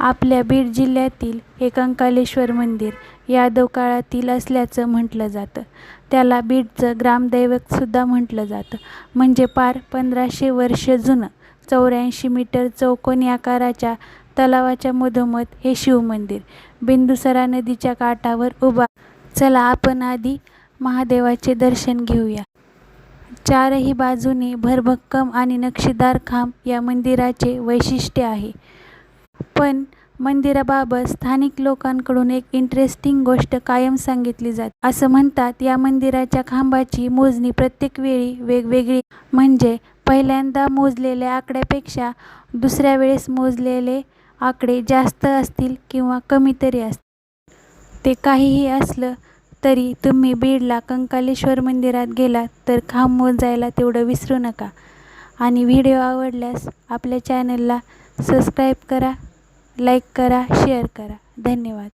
आपल्या बीड जिल्ह्यातील हे कंकालेश्वर मंदिर यादव काळातील असल्याचं म्हटलं जातं. त्याला बीडचं ग्रामदैवतसुद्धा म्हटलं जातं. म्हणजे पार 1500 वर्ष जुनं 84 मीटर चौकोनी आकाराच्या तलावाच्या मधोमध हे शिवमंदिर बिंदुसरा नदीच्या काठावर उभा. चला आपण आधी महादेवाचे दर्शन घेऊया. चारही बाजूने भरभक्कम आणि नक्षीदार खांब या मंदिराचे वैशिष्ट्य आहे. पण मंदिराबाबत स्थानिक लोकांकडून एक इंटरेस्टिंग गोष्ट कायम सांगितली जाते. असं म्हणतात या मंदिराच्या खांबाची मोजणी प्रत्येक वेळी वेगवेगळी, म्हणजे पहिल्यांदा मोजलेल्या आकड्यापेक्षा दुसऱ्या वेळेस मोजलेले आकडे जास्त असतील किंवा कमी तरी असतील. ते काहीही असलं तरी तुम्ही बीडला कंकालेश्वर मंदिरात गेलात तर खांब मोजायला तेवढं विसरू नका. आणि व्हिडिओ आवडल्यास आपल्या चॅनलला सबस्क्राईब करा, लाईक करा, शेअर करा. धन्यवाद.